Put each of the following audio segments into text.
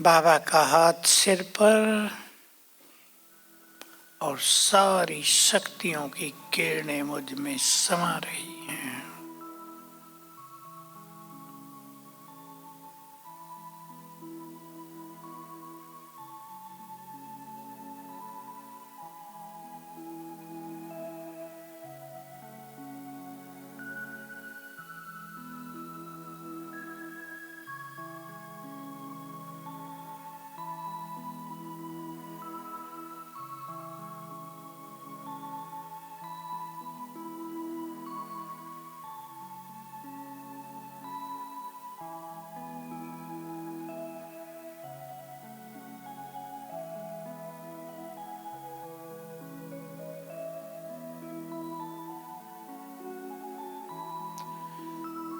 बाबा का हाथ सिर पर और सारी शक्तियों की किरणें मुझ में समा रही हैं।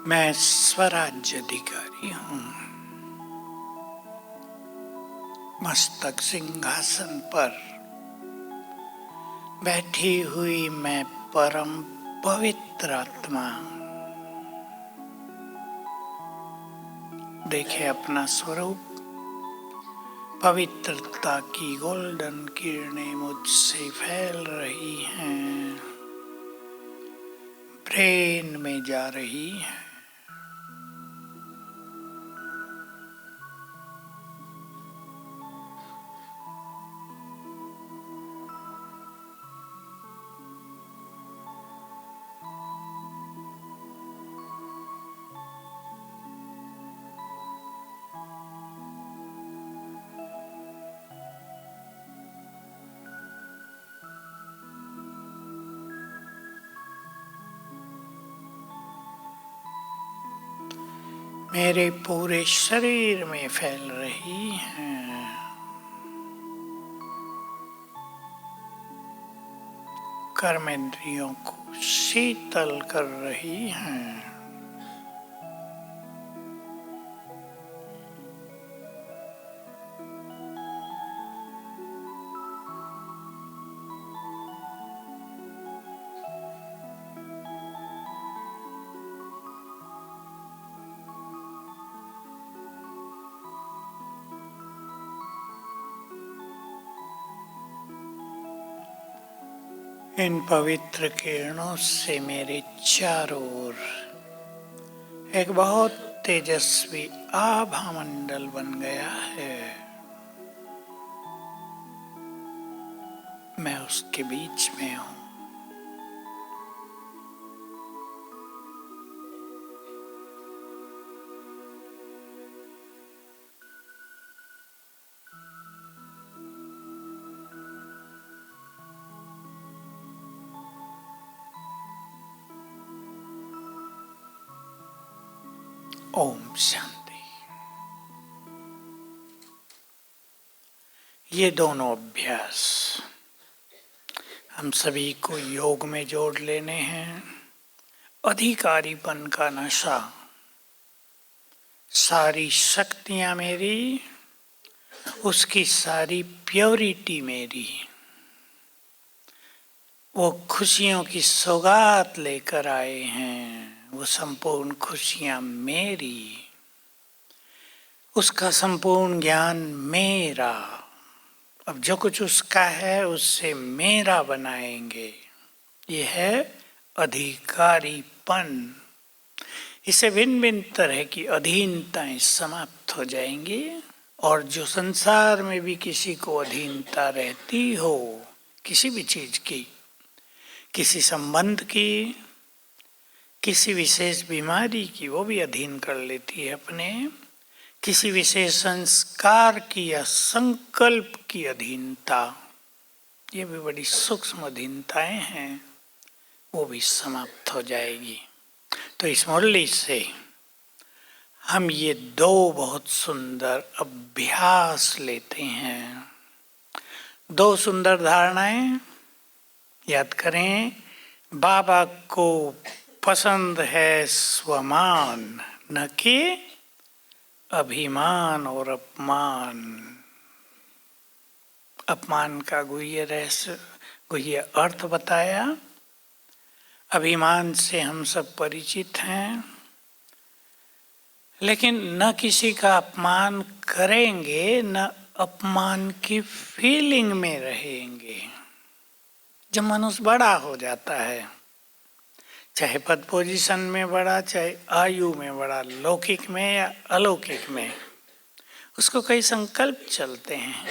मैं स्वराज्य अधिकारी हूँ। मस्तक सिंहासन पर बैठी हुई मैं परम पवित्र आत्मा। देखे अपना स्वरूप। पवित्रता की गोल्डन किरणें मुझसे फैल रही हैं, ब्रेन में जा रही हैं। मेरे पूरे शरीर में फैल रही हैं। कर्मेंद्रियों को शीतल कर रही हैं। इन पवित्र किरणों से मेरे चारों ओर एक बहुत तेजस्वी आभा मंडल बन गया है। मैं उसके बीच में हूँ। ओम शांति। ये दोनों अभ्यास हम सभी को योग में जोड़ लेने हैं। अधिकारीपन का नशा, सारी शक्तियां मेरी, उसकी सारी प्योरिटी मेरी, वो खुशियों की सौगात लेकर आए हैं, वो संपूर्ण खुशियां मेरी, उसका संपूर्ण ज्ञान मेरा। अब जो कुछ उसका है उससे मेरा बनाएंगे। ये है अधिकारीपन। इससे भिन्न भिन्न तरह की अधीनताएं समाप्त हो जाएंगी। और जो संसार में भी किसी को अधीनता रहती हो, किसी भी चीज की, किसी संबंध की, किसी विशेष बीमारी की, वो भी अधीन कर लेती है अपने। किसी विशेष संस्कार की या संकल्प की अधीनता, ये भी बड़ी सूक्ष्म अधीनताएं हैं, वो भी समाप्त हो जाएगी। तो इस मुरली से हम ये दो बहुत सुंदर अभ्यास लेते हैं। दो सुंदर धारणाएं याद करें। बाबा को पसंद है स्वमान, न कि अभिमान और अपमान। अपमान का गुह्य अर्थ बताया। अभिमान से हम सब परिचित हैं, लेकिन न किसी का अपमान करेंगे, न अपमान की फीलिंग में रहेंगे। जब मनुष्य बड़ा हो जाता है, चाहे पद पोजीशन में बड़ा, चाहे आयु में बड़ा, लौकिक में या अलौकिक में, उसको कई संकल्प चलते हैं।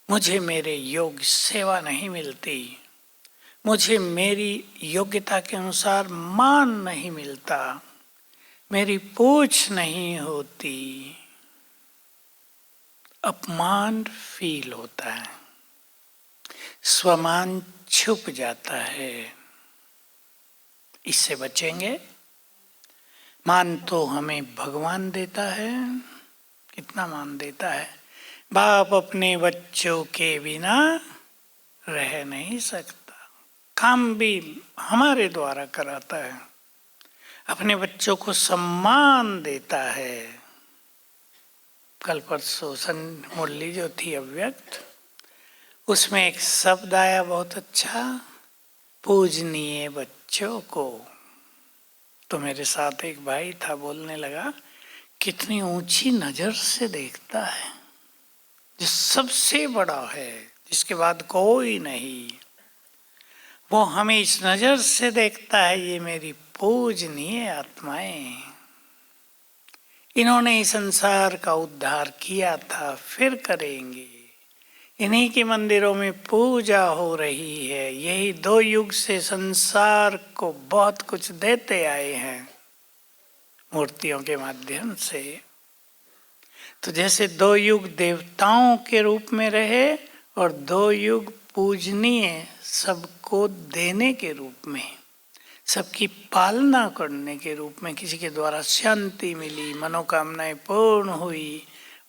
मुझे मेरे योग्य सेवा नहीं मिलती, मुझे मेरी योग्यता के अनुसार मान नहीं मिलता, मेरी पूछ नहीं होती, अपमान फील होता है, स्वमान छुप जाता है। इससे बचेंगे। मान तो हमें भगवान देता है। कितना मान देता है। बाप अपने बच्चों के बिना रह नहीं सकता, काम भी हमारे द्वारा कराता है, अपने बच्चों को सम्मान देता है। कल परसों मुरली जो थी अव्यक्त, उसमें एक शब्द आया बहुत अच्छा, पूजनीय बच्चों को। तो मेरे साथ एक भाई था, बोलने लगा, कितनी ऊंची नजर से देखता है, जो सबसे बड़ा है, जिसके बाद कोई नहीं, वो हमें इस नजर से देखता है, ये मेरी पूजनीय आत्माएं, इन्होंने इस संसार का उद्धार किया था, फिर करेंगे। इन्हीं के मंदिरों में पूजा हो रही है। यही 2 युग से संसार को बहुत कुछ देते आए हैं मूर्तियों के माध्यम से। तो जैसे 2 युग देवताओं के रूप में रहे और 2 युग पूजनीय, सबको देने के रूप में, सबकी पालना करने के रूप में, किसी के द्वारा शांति मिली, मनोकामनाएं पूर्ण हुई,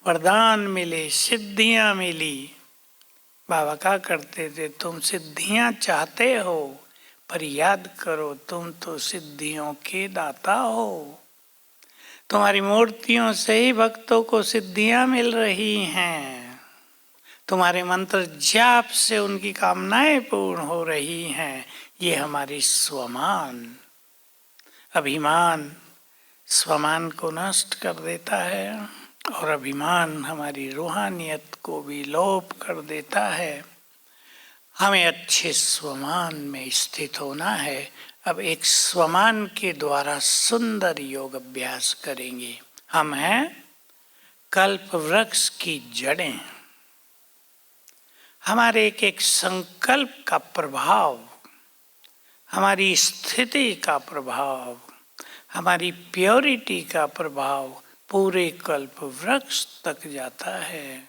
वरदान मिले, सिद्धियां मिली। बाबा क्या करते थे, तुम सिद्धियां चाहते हो, पर याद करो तुम तो सिद्धियों के दाता हो। तुम्हारी मूर्तियों से ही भक्तों को सिद्धियां मिल रही हैं, तुम्हारे मंत्र जाप से उनकी कामनाएं पूर्ण हो रही हैं। ये हमारी स्वमान, अभिमान स्वमान को नष्ट कर देता है, और अभिमान हमारी रूहानियत को भी लोप कर देता है। हमें अच्छे स्वमान में स्थित होना है। अब एक स्वमान के द्वारा सुंदर योग अभ्यास करेंगे। हम हैं कल्प वृक्ष की जड़ें। हमारे एक एक संकल्प का प्रभाव, हमारी स्थिति का प्रभाव, हमारी प्योरिटी का प्रभाव पूरे कल्प वृक्ष तक जाता है,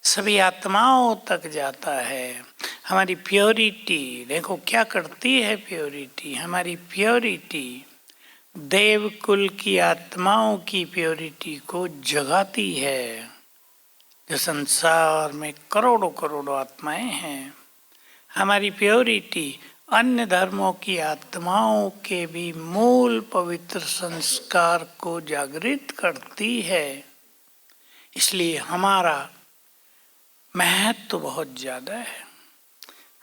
सभी आत्माओं तक जाता है। हमारी प्योरिटी देखो क्या करती है। प्योरिटी, हमारी प्योरिटी देव कुल की आत्माओं की प्योरिटी को जगाती है। जो संसार में करोड़ों करोड़ों आत्माएं हैं, हमारी प्योरिटी अन्य धर्मों की आत्माओं के भी मूल पवित्र संस्कार को जागृत करती है। इसलिए हमारा महत्व तो बहुत ज़्यादा है।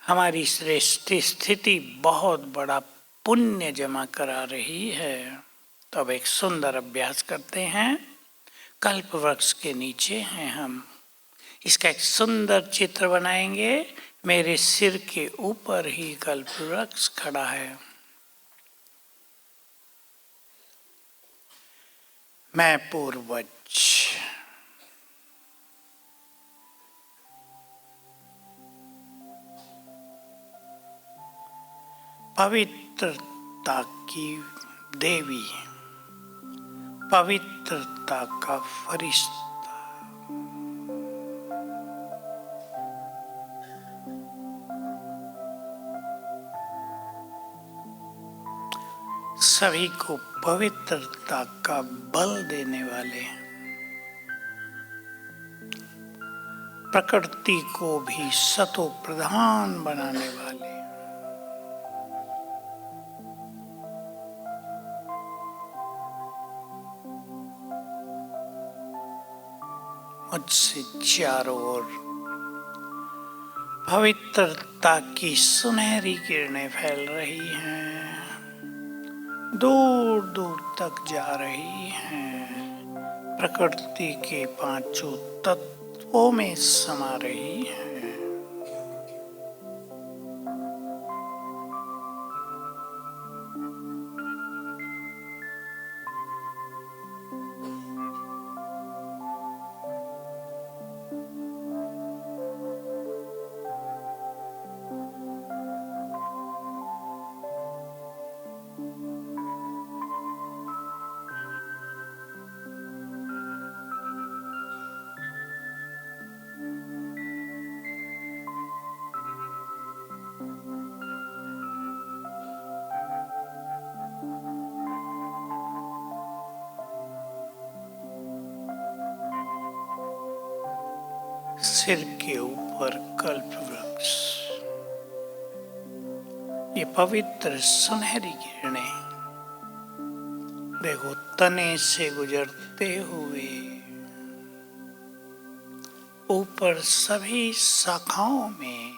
हमारी श्रेष्ठ स्थिति बहुत बड़ा पुण्य जमा करा रही है। तो अब एक सुंदर अभ्यास करते हैं। कल्प वृक्ष के नीचे हैं हम। इसका एक सुंदर चित्र बनाएंगे। मेरे सिर के ऊपर ही कल्प वृक्ष खड़ा है। मैं पूर्वज, पवित्रता की देवी, पवित्रता का फरिश्ता, सभी को पवित्रता का बल देने वाले, प्रकृति को भी सतो प्रधान बनाने वाले, मुझसे चारों ओर पवित्रता की सुनहरी किरणें फैल रही हैं। दूर दूर तक जा रही हैं, प्रकृति के पांचों तत्वों में समा रही हैं। सिर के ऊपर कल्प वृक्ष, ये पवित्र सुनहरी किरणें देखो तने से गुजरते हुए ऊपर सभी शाखाओं में,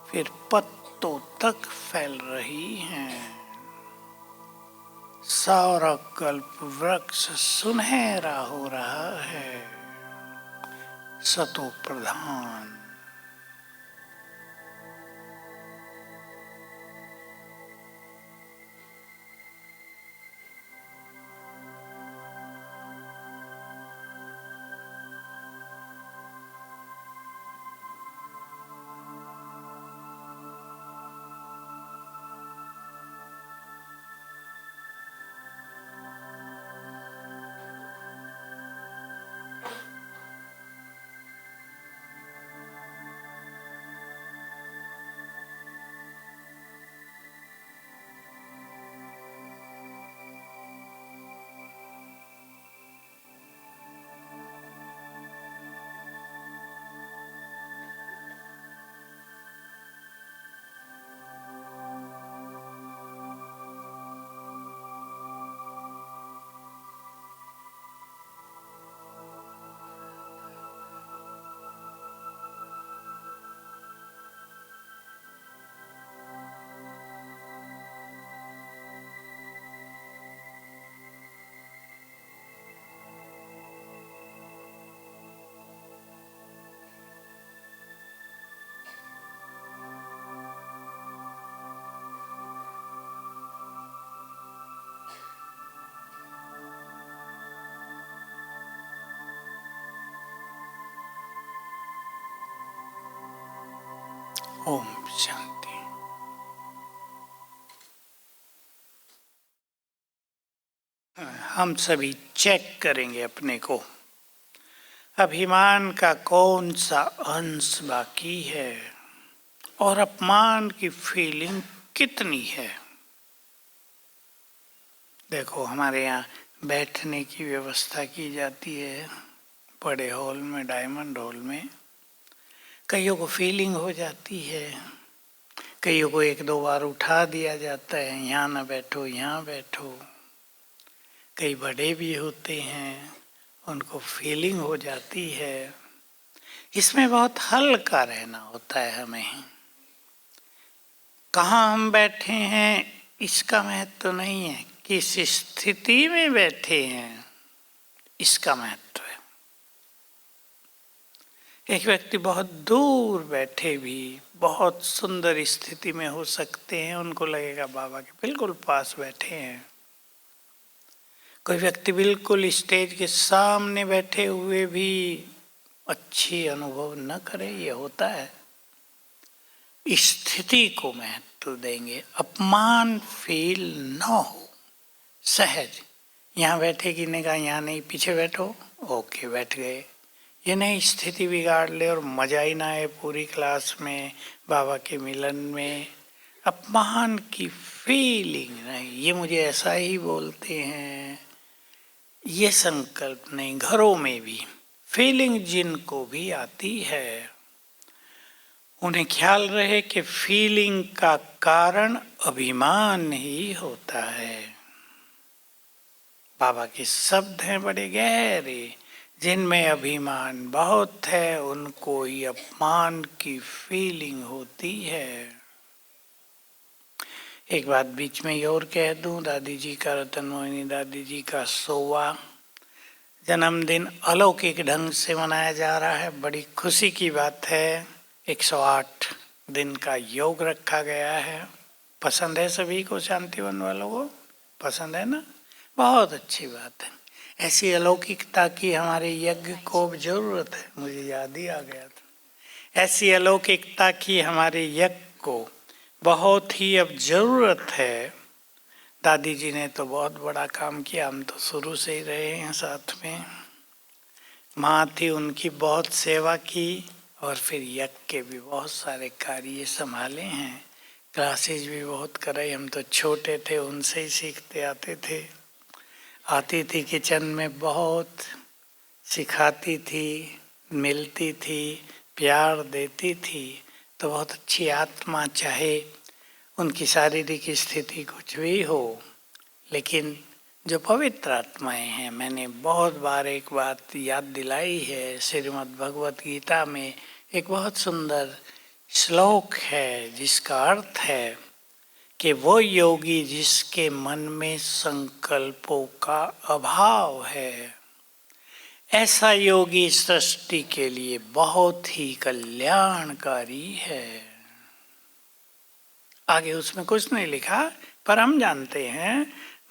फिर पत्तों तक फैल रही हैं। सारा कल्प वृक्ष सुनहरा हो रहा है, सतो प्रधान। ओम शांति। हम सभी चेक करेंगे अपने को, अभिमान का कौन सा अंश बाकी है और अपमान की फीलिंग कितनी है। देखो हमारे यहाँ बैठने की व्यवस्था की जाती है बड़े हॉल में, डायमंड हॉल में। कईयों को फीलिंग हो जाती है, कईयों को एक दो बार उठा दिया जाता है, यहाँ ना बैठो यहाँ बैठो। कई बड़े भी होते हैं, उनको फीलिंग हो जाती है। इसमें बहुत हल्का रहना होता है हमें। कहाँ हम बैठे हैं इसका महत्व तो नहीं है, किस स्थिति में बैठे हैं इसका महत्व है। एक व्यक्ति बहुत दूर बैठे भी बहुत सुंदर स्थिति में हो सकते हैं, उनको लगेगा बाबा के बिल्कुल पास बैठे हैं। कोई व्यक्ति बिल्कुल स्टेज के सामने बैठे हुए भी अच्छी अनुभव न करे, ये होता है। स्थिति को महत्व देंगे, अपमान फील न हो, सहज। यहाँ बैठे कि नहीं, कहा यहाँ नहीं, पीछे बैठो, ओके बैठ गए। ये नहीं स्थिति बिगाड़ ले और मजा ही ना आए पूरी क्लास में, बाबा के मिलन में। अपमान की फीलिंग नहीं, ये मुझे ऐसा ही बोलते हैं, ये संकल्प नहीं। घरों में भी फीलिंग जिनको भी आती है, उन्हें ख्याल रहे कि फीलिंग का कारण अभिमान ही होता है। बाबा के शब्द हैं बड़े गहरे, जिनमें अभिमान बहुत है उनको ही अपमान की फीलिंग होती है। एक बात बीच में ही और कह दूं, दादी जी का, रतन मोहिनी दादी जी का 100वां जन्मदिन अलौकिक ढंग से मनाया जा रहा है। बड़ी खुशी की बात है। 108 दिन का योग रखा गया है। पसंद है सभी को? शांतिवन वालों को पसंद है ना? बहुत अच्छी बात है। ऐसी अलौकिकता की हमारे यज्ञ को जरूरत है। मुझे याद ही आ गया था, ऐसी अलौकिकता की हमारे यज्ञ को बहुत ही अब जरूरत है। दादी जी ने तो बहुत बड़ा काम किया, हम तो शुरू से ही रहे हैं साथ में। माँ थी, उनकी बहुत सेवा की और फिर यज्ञ के भी बहुत सारे कार्य संभाले हैं। क्लासेज भी बहुत कराई। हम तो छोटे थे, उनसे ही सीखते आते थे। आती थी किचन में, बहुत सिखाती थी, मिलती थी, प्यार देती थी। तो बहुत अच्छी आत्मा, चाहे उनकी शारीरिक स्थिति कुछ भी हो, लेकिन जो पवित्र आत्माएं हैं, मैंने बहुत बार एक बात याद दिलाई है। श्रीमद् भगवत गीता में एक बहुत सुंदर श्लोक है जिसका अर्थ है कि वो योगी जिसके मन में संकल्पों का अभाव है, ऐसा योगी सृष्टि के लिए बहुत ही कल्याणकारी है। आगे उसमें कुछ नहीं लिखा, पर हम जानते हैं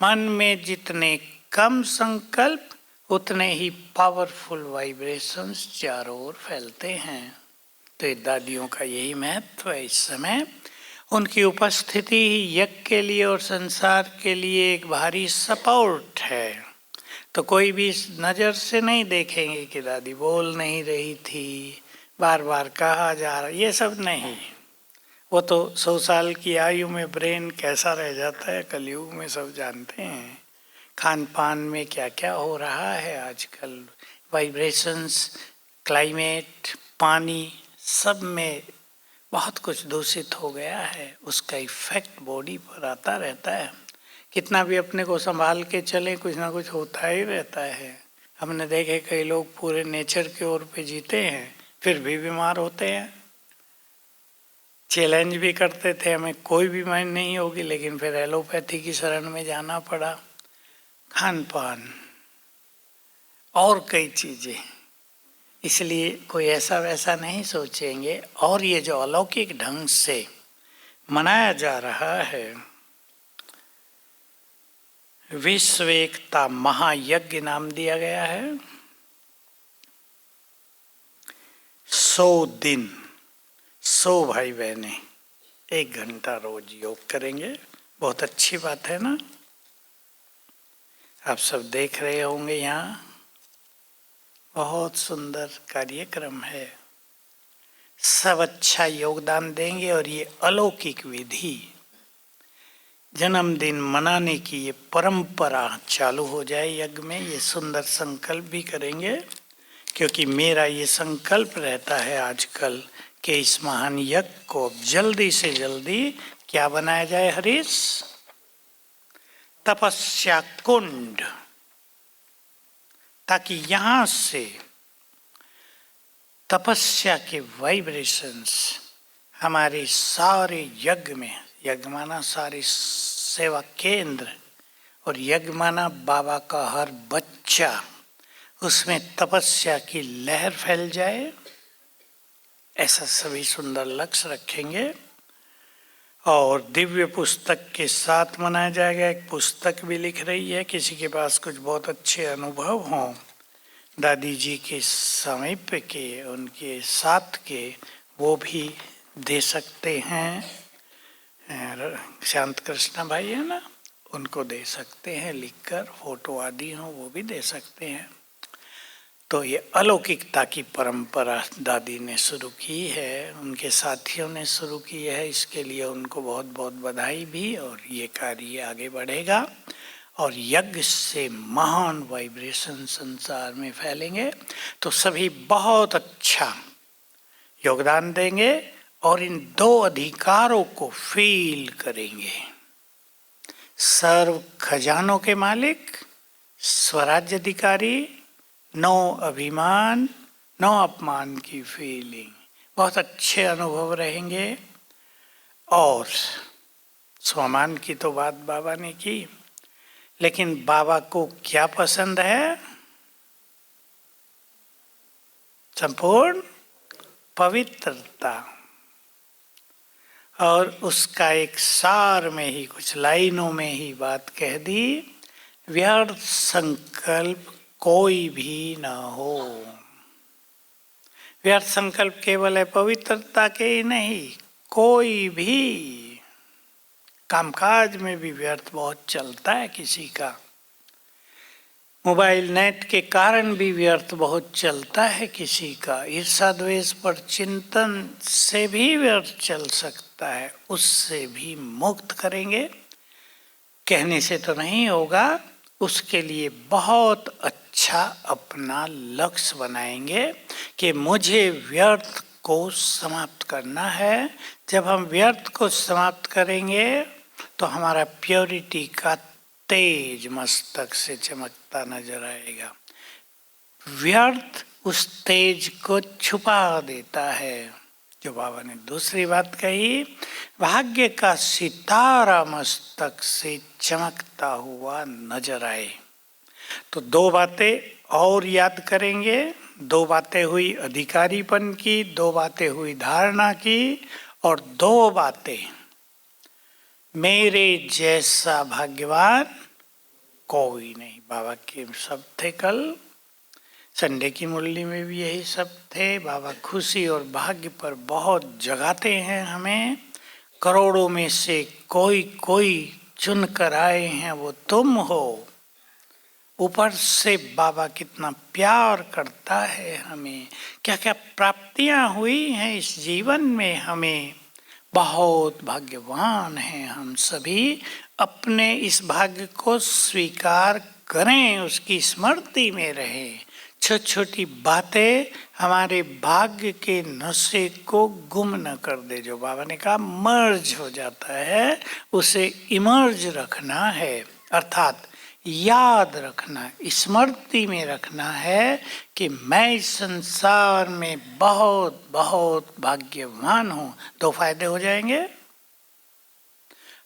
मन में जितने कम संकल्प उतने ही पावरफुल वाइब्रेशंस चारों ओर फैलते हैं। तो ये दादियों का यही महत्व है। इस समय उनकी उपस्थिति ही यज्ञ के लिए और संसार के लिए एक भारी सपोर्ट है। तो कोई भी इस नज़र से नहीं देखेंगे कि दादी बोल नहीं रही थी, बार बार कहा जा रहा, ये सब नहीं। वो तो 100 साल की आयु में ब्रेन कैसा रह जाता है कलयुग में सब जानते हैं। खान पान में क्या क्या हो रहा है आजकल, वाइब्रेशंस, क्लाइमेट, पानी, सब में बहुत कुछ दूषित हो गया है। उसका इफेक्ट बॉडी पर आता रहता है। कितना भी अपने को संभाल के चले, कुछ ना कुछ होता ही रहता है। हमने देखे कई लोग पूरे नेचर के ओर पे जीते हैं, फिर भी बीमार होते हैं। चैलेंज भी करते थे हमें कोई बीमारी नहीं होगी, लेकिन फिर एलोपैथी की शरण में जाना पड़ा। खान पान और कई चीज़ें, इसलिए कोई ऐसा वैसा नहीं सोचेंगे। और ये जो अलौकिक ढंग से मनाया जा रहा है, विश्व एकता महायज्ञ नाम दिया गया है। 100 दिन 100 भाई बहनें 1 घंटा रोज योग करेंगे। बहुत अच्छी बात है ना? आप सब देख रहे होंगे, यहाँ बहुत सुंदर कार्यक्रम है। सब अच्छा योगदान देंगे और ये अलौकिक विधि, जन्मदिन मनाने की ये परंपरा चालू हो जाए यज्ञ में। ये सुंदर संकल्प भी करेंगे, क्योंकि मेरा ये संकल्प रहता है आजकल कि इस महान यज्ञ को जल्दी से जल्दी क्या बनाया जाए हरीश? तपस्या कुंड, ताकि यहाँ से तपस्या के वाइब्रेशंस हमारे सारे यज्ञ में, यज्ञ माना सारे सेवा केंद्र, और यज्ञ माना बाबा का हर बच्चा, उसमें तपस्या की लहर फैल जाए। ऐसा सभी सुंदर लक्ष्य रखेंगे। और दिव्य पुस्तक के साथ मनाया जाएगा। एक पुस्तक भी लिख रही है, किसी के पास कुछ बहुत अच्छे अनुभव हों दादी जी के समीप के, उनके साथ के, वो भी दे सकते हैं। शांत कृष्णा भाई है ना, उनको दे सकते हैं लिखकर, फोटो आदि हो वो भी दे सकते हैं। तो ये अलौकिकता की परंपरा दादी ने शुरू की है, उनके साथियों ने शुरू की है। इसके लिए उनको बहुत बहुत बधाई भी। और ये कार्य आगे बढ़ेगा और यज्ञ से महान वाइब्रेशन संसार में फैलेंगे। तो सभी बहुत अच्छा योगदान देंगे और इन 2 अधिकारों को फील करेंगे। सर्व खजानों के मालिक, स्वराज्य अधिकारी, नो अभिमान, नो अपमान की फीलिंग, बहुत अच्छे अनुभव रहेंगे। और स्वमान की तो बात बाबा ने की, लेकिन बाबा को क्या पसंद है? संपूर्ण पवित्रता। और उसका एक सार में ही, कुछ लाइनों में ही बात कह दी, व्यर्थ संकल्प कोई भी न हो। व्यर्थ संकल्प केवल है पवित्रता के ही नहीं, कोई भी कामकाज में भी व्यर्थ बहुत चलता है किसी का। मोबाइल नेट के कारण भी व्यर्थ बहुत चलता है किसी का। ईर्षा द्वेष पर चिंतन से भी व्यर्थ चल सकता है, उससे भी मुक्त करेंगे। कहने से तो नहीं होगा, उसके लिए बहुत अच्छा अपना लक्ष्य बनाएंगे कि मुझे व्यर्थ को समाप्त करना है। जब हम व्यर्थ को समाप्त करेंगे तो हमारा प्योरिटी का तेज मस्तक से चमकता नजर आएगा। व्यर्थ उस तेज को छुपा देता है। जो बाबा ने दूसरी बात कही, भाग्य का सितारा मस्तक से चमकता हुआ नजर आए। तो दो बातें और याद करेंगे। दो बातें हुई अधिकारीपन की, दो बातें हुई धारणा की, और दो बातें मेरे जैसा भाग्यवान कोई नहीं। बाबा के शब्द थे कल संडे की मुरली में भी यही सब थे। बाबा खुशी और भाग्य पर बहुत जगाते हैं हमें। करोड़ों में से कोई कोई चुन कर आए हैं, वो तुम हो। ऊपर से बाबा कितना प्यार करता है हमें, क्या क्या प्राप्तियां हुई हैं इस जीवन में हमें। बहुत भाग्यवान हैं हम सभी। अपने इस भाग्य को स्वीकार करें, उसकी स्मृति में रहें। छोटी छोटी बातें हमारे भाग्य के नशे को गुम न कर दे। जो बाबा ने कहा मर्ज हो जाता है, उसे इमर्ज रखना है, अर्थात याद रखना, स्मृति में रखना है कि मैं इस संसार में बहुत बहुत भाग्यवान हूँ। दो फायदे हो जाएंगे,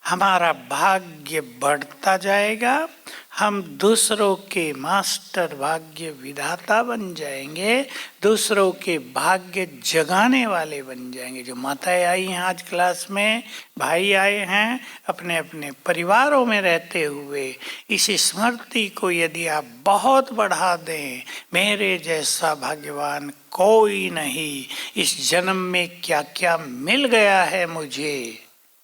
हमारा भाग्य बढ़ता जाएगा, हम दूसरों के मास्टर भाग्य विधाता बन जाएंगे, दूसरों के भाग्य जगाने वाले बन जाएंगे। जो माताएं आई हैं आज क्लास में, भाई आए हैं, अपने अपने परिवारों में रहते हुए इस स्मृति को यदि आप बहुत बढ़ा दें, मेरे जैसा भाग्यवान कोई नहीं, इस जन्म में क्या क्या मिल गया है मुझे,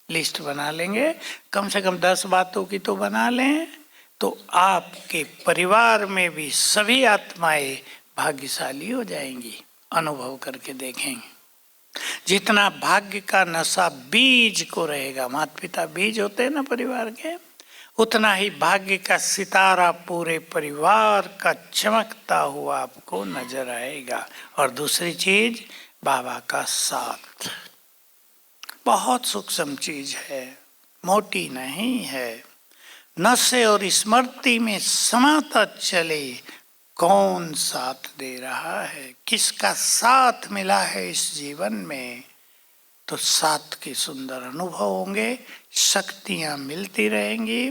लिस्ट बना लेंगे। कम से कम 10 बातों की तो बना लें, तो आपके परिवार में भी सभी आत्माएं भाग्यशाली हो जाएंगी। अनुभव करके देखेंगे। जितना भाग्य का नशा बीज को रहेगा, माता पिता बीज होते हैं ना परिवार के, उतना ही भाग्य का सितारा पूरे परिवार का चमकता हुआ आपको नजर आएगा। और दूसरी चीज, बाबा का साथ बहुत सूक्ष्म चीज है, मोटी नहीं है। नशे और स्मृति में समाता चले, कौन साथ दे रहा है, किसका साथ मिला है इस जीवन में, तो साथ के सुंदर अनुभव होंगे, शक्तियां मिलती रहेंगी।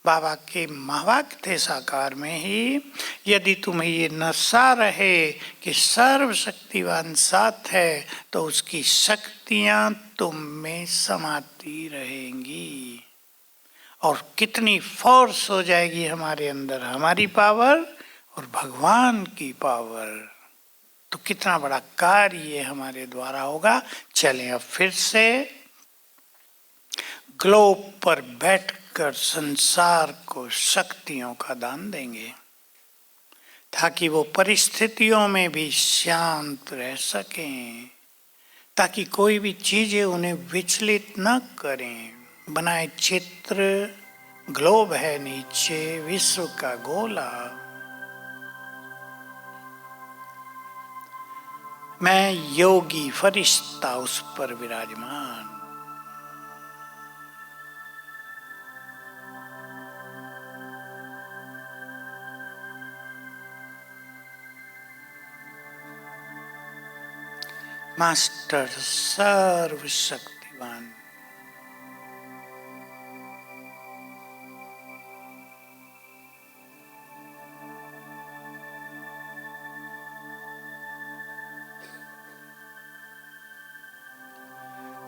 बाबा के महावाक्य थे साकार में ही, यदि तुम्हें ये नशा रहे कि सर्वशक्तिवान साथ है, तो उसकी शक्तियां तुम में समाती रहेंगी। और कितनी फोर्स हो जाएगी हमारे अंदर, हमारी पावर और भगवान की पावर, तो कितना बड़ा कार्य हमारे द्वारा होगा। चलें अब फिर से ग्लोब पर बैठकर संसार को शक्तियों का दान देंगे, ताकि वो परिस्थितियों में भी शांत रह सकें, ताकि कोई भी चीजें उन्हें विचलित न करें। बनाए चित्र, ग्लोब है नीचे विश्व का गोला, मैं योगी फरिश्ता उस पर विराजमान। मास्टर सर्वशक्तिवान,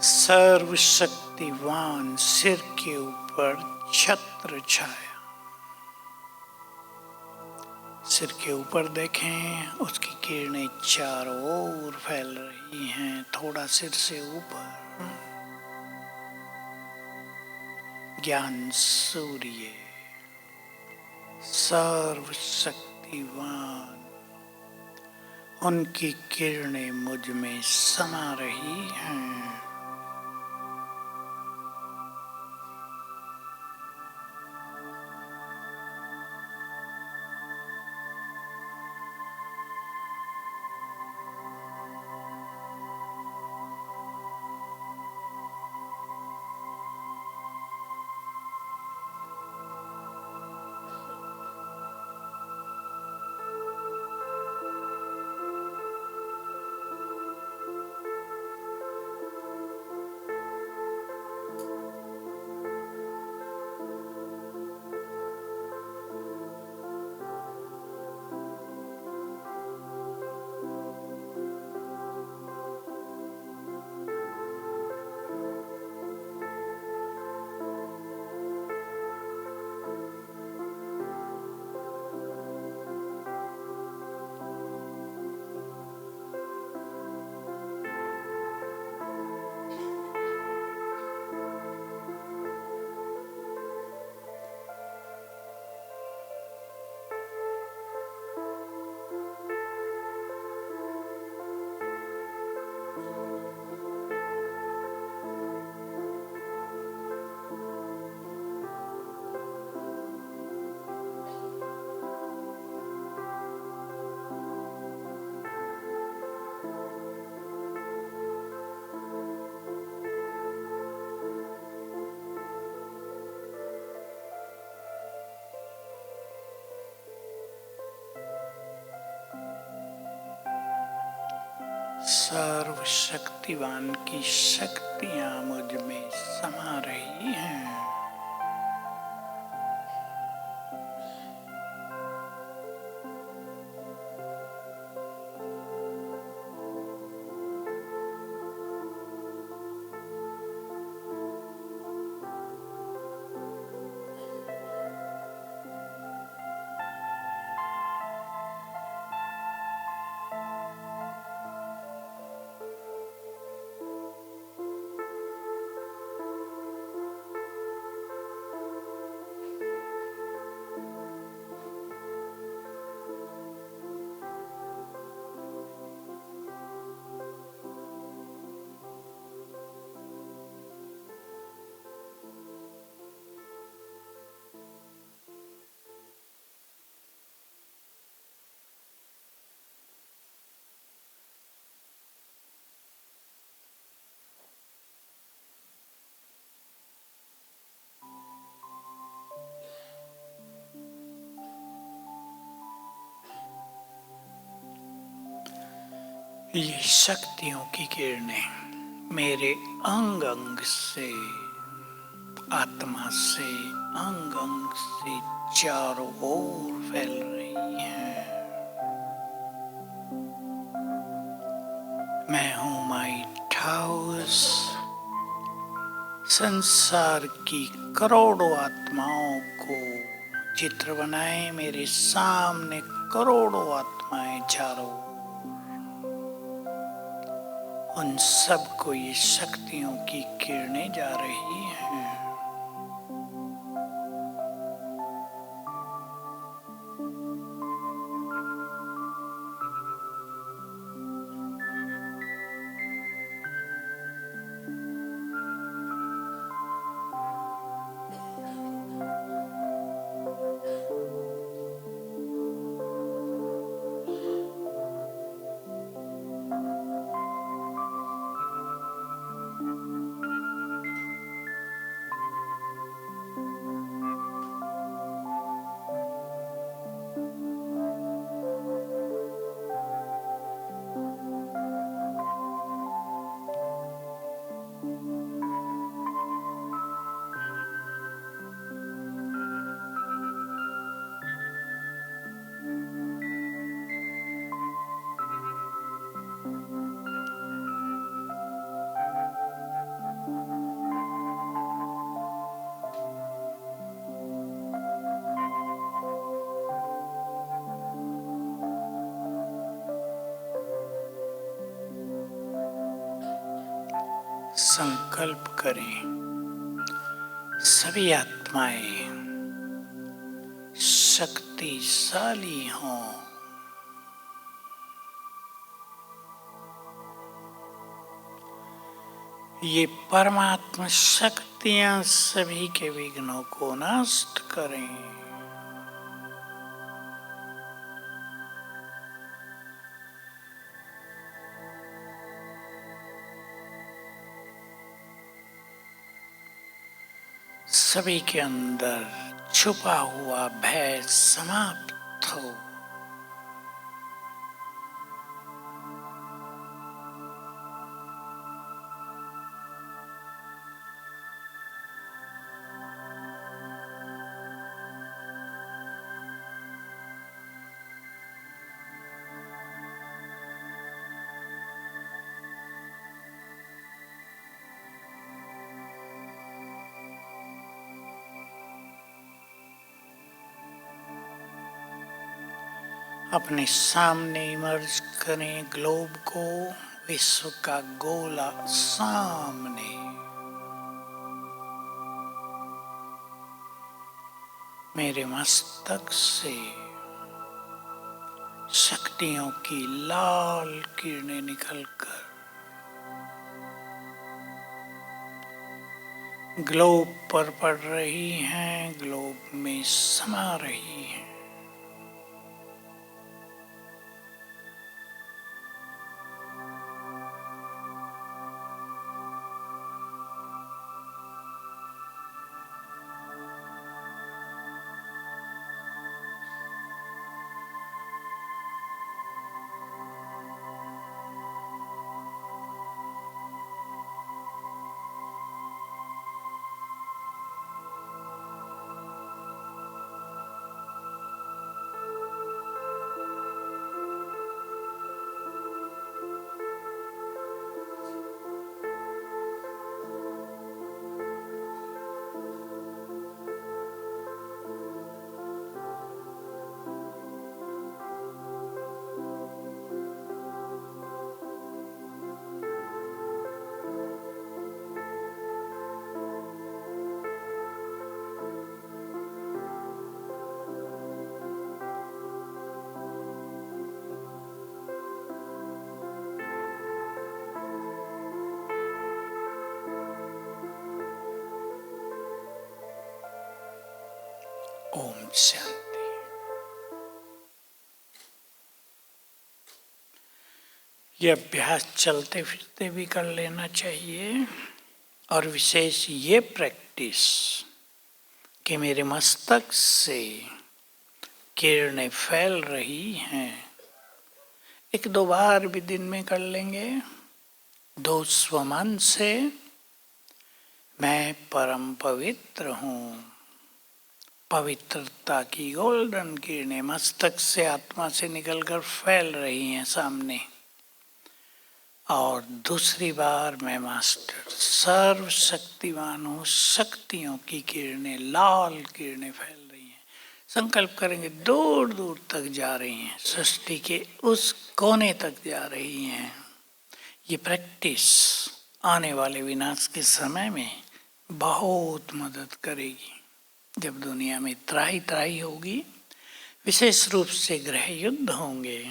सर्वशक्तिवान सिर के ऊपर छत्र छाया। सिर के ऊपर देखें, उसकी किरणें चारों ओर फैल रही हैं। थोड़ा सिर से ऊपर ज्ञान सूर्य सर्वशक्तिवान, उनकी किरणें मुझ में समा रही हैं। सर्वशक्तिवान की शक्तियां मुझ में समा रही हैं। ये शक्तियों की किरणें मेरे अंग अंग से, आत्मा से, अंग अंग से चारों ओर फैल रही हैं। मैं हूँ माइट हाउस। संसार की करोड़ों आत्माओं को चित्र बनाए मेरे सामने, करोड़ों आत्माएं चारों, उन सबको ये शक्तियों की किरणें जा रही हैं। संकल्प करें सभी आत्माएं शक्तिशाली हों। ये परमात्मा शक्तियां सभी के विघ्नों को नष्ट करें। सभी के अंदर छुपा हुआ भय समाप्त हो। अपने सामने इमर्ज करें ग्लोब को, विश्व का गोला सामने। मेरे मस्तक से शक्तियों की लाल किरणें निकलकर ग्लोब पर पड़ रही हैं, ग्लोब में समा रही हैं। ओम शांति। यह अभ्यास चलते फिरते भी कर लेना चाहिए, और विशेष ये प्रैक्टिस कि मेरे मस्तक से किरणें फैल रही हैं, 1-2 बार भी दिन में कर लेंगे। 2 स्वमन से मैं परम पवित्र हूँ। पवित्रता की गोल्डन किरणें मस्तक से आत्मा से निकलकर फैल रही हैं सामने। और दूसरी बार मैं मास्टर सर्वशक्तिमान हूँ, शक्तियों की किरणें, लाल किरणें फैल रही हैं। संकल्प करेंगे दूर दूर तक जा रही हैं, सृष्टि के उस कोने तक जा रही हैं। ये प्रैक्टिस आने वाले विनाश के समय में बहुत मदद करेगी। जब दुनिया में त्राही त्राही होगी, विशेष रूप से गृह युद्ध होंगे,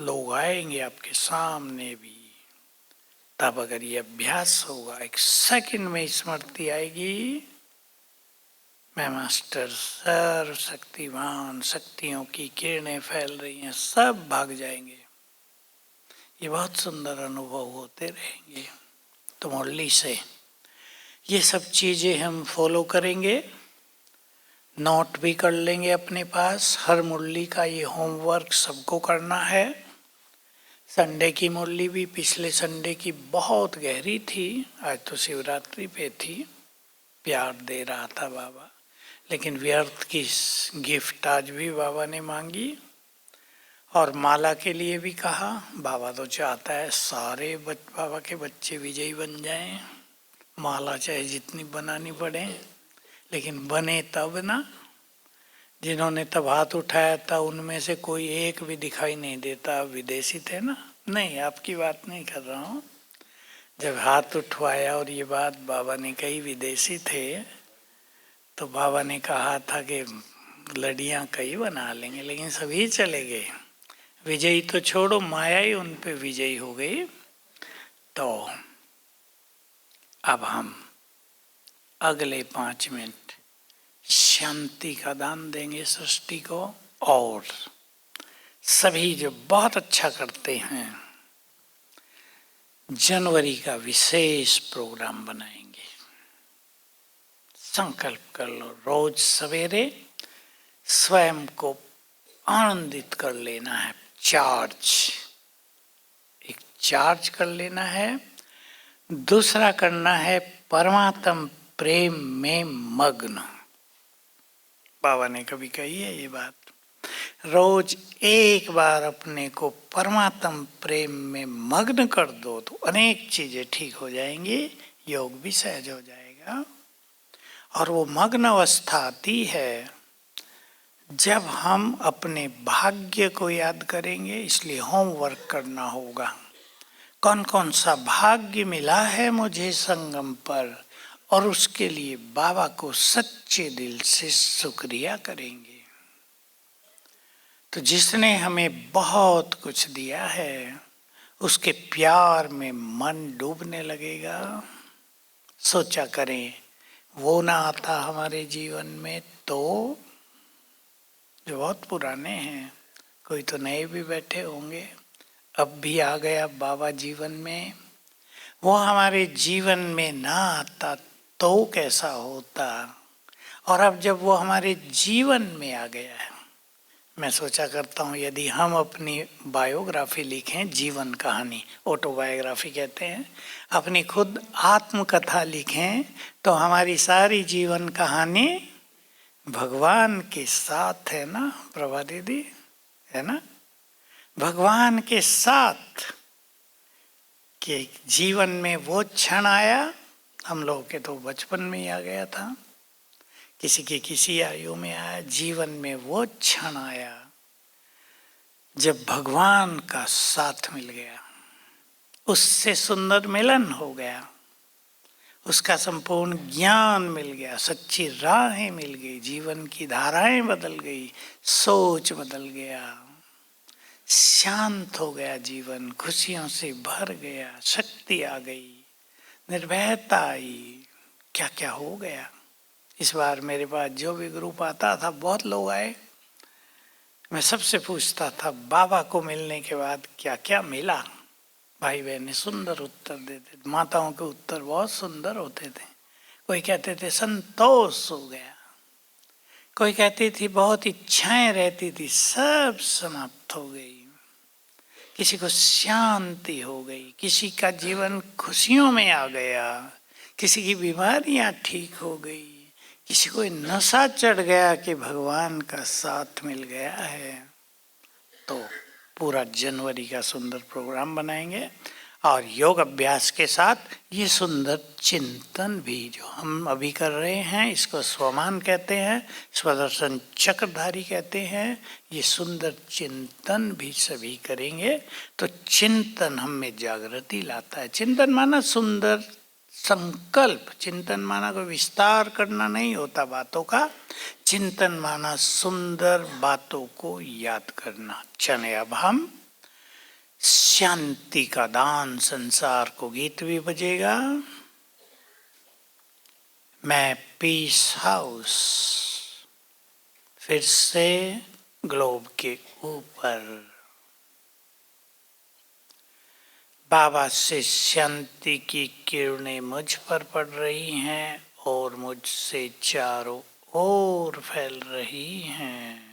लोग आएंगे आपके सामने भी, तब अगर ये अभ्यास होगा, 1 सेकंड में स्मृति आएगी, मैं मास्टर सर्वशक्तिमान, शक्तियों की किरणें फैल रही हैं, सब भाग जाएंगे। ये बहुत सुंदर अनुभव होते रहेंगे। तो मुरली से ये सब चीजें हम फॉलो करेंगे, नोट भी कर लेंगे अपने पास। हर मुरली का ये होमवर्क सबको करना है। संडे की मुरली भी पिछले संडे की बहुत गहरी थी, आज तो शिवरात्रि पे थी, प्यार दे रहा था बाबा, लेकिन व्यर्थ की गिफ्ट आज भी बाबा ने मांगी। और माला के लिए भी कहा, बाबा तो चाहता है सारे बाबा के बच्चे विजयी बन जाएं, माला चाहे जितनी बनानी पड़े, लेकिन बने तब ना। जिन्होंने तब हाथ उठाया था उनमें से कोई एक भी दिखाई नहीं देता, विदेशी थे ना। नहीं, आपकी बात नहीं कर रहा हूँ। जब हाथ उठवाया और ये बात बाबा ने कही, विदेशी थे, तो बाबा ने कहा था कि लड़ियां कई बना लेंगे लेकिन सभी चले गए, विजयी तो छोड़ो, माया ही उन पे विजयी हो गई। तो अब हम अगले 5 मिनट शांति का दान देंगे सृष्टि को, और सभी जो बहुत अच्छा करते हैं जनवरी का विशेष प्रोग्राम बनाएंगे। संकल्प कर लो, रोज सवेरे स्वयं को आनंदित कर लेना है, एक चार्ज कर लेना है। दूसरा करना है परमात्म प्रेम में मग्न। बाबा ने कभी कही है ये बात, रोज एक बार अपने को परमात्म प्रेम में मग्न कर दो तो अनेक चीजें ठीक हो जाएंगी, योग भी सहज हो जाएगा। और वो मग्न अवस्था आती है जब हम अपने भाग्य को याद करेंगे, इसलिए होमवर्क करना होगा। कौन कौन सा भाग्य मिला है मुझे संगम पर, और उसके लिए बाबा को सच्चे दिल से शुक्रिया करेंगे। तो जिसने हमें बहुत कुछ दिया है उसके प्यार में मन डूबने लगेगा। सोचा करें वो ना आता हमारे जीवन में तो, जो बहुत पुराने हैं, कोई तो नए भी बैठे होंगे, अब भी आ गया बाबा जीवन में, वो हमारे जीवन में ना आता तो कैसा होता। और अब जब वो हमारे जीवन में आ गया है, मैं सोचा करता हूँ यदि हम अपनी बायोग्राफी लिखें, जीवन कहानी, ऑटोबायोग्राफी कहते हैं, अपनी खुद आत्मकथा लिखें, तो हमारी सारी जीवन कहानी भगवान के साथ है ना प्रभा दीदी, है ना, भगवान के साथ कि जीवन में वो क्षण आया, हम लोग के तो बचपन में ही आ गया था, किसी की किसी आयु में आया, जीवन में वो क्षण आया जब भगवान का साथ मिल गया, उससे सुंदर मिलन हो गया, उसका संपूर्ण ज्ञान मिल गया, सच्ची राहें मिल गई, जीवन की धाराएं बदल गई, सोच बदल गया, शांत हो गया जीवन, खुशियों से भर गया, शक्ति आ गई, निर्भयता आई, क्या क्या हो गया। इस बार मेरे पास जो भी ग्रुप आता था, बहुत लोग आए, मैं सबसे पूछता था बाबा को मिलने के बाद क्या क्या मिला। भाई बहनें सुंदर उत्तर देते, माताओं के उत्तर बहुत सुंदर होते थे। कोई कहते थे संतोष हो गया, कोई कहती थी बहुत इच्छाएं रहती थी सब समाप्त हो गई, किसी को शांति हो गई, किसी का जीवन खुशियों में आ गया, किसी की बीमारियां ठीक हो गई, किसी को नशा चढ़ गया कि भगवान का साथ मिल गया है। तो पूरा जनवरी का सुंदर प्रोग्राम बनाएंगे और योग अभ्यास के साथ ये सुंदर चिंतन भी जो हम अभी कर रहे हैं, इसको स्वमान कहते हैं, स्वदर्शन चक्रधारी कहते हैं, ये सुंदर चिंतन भी सभी करेंगे। तो चिंतन हम में जागृति लाता है। चिंतन माना सुंदर संकल्प, चिंतन माना कोई विस्तार करना नहीं होता बातों का, चिंतन माना सुंदर बातों को याद करना। चले अब हम शांति का दान संसार को गीत भी बजेगा। मैं पीस हाउस फिर से ग्लोब के ऊपर, बाबा से शांति की किरणें मुझ पर पड़ रही हैं और मुझसे चारों ओर फैल रही हैं।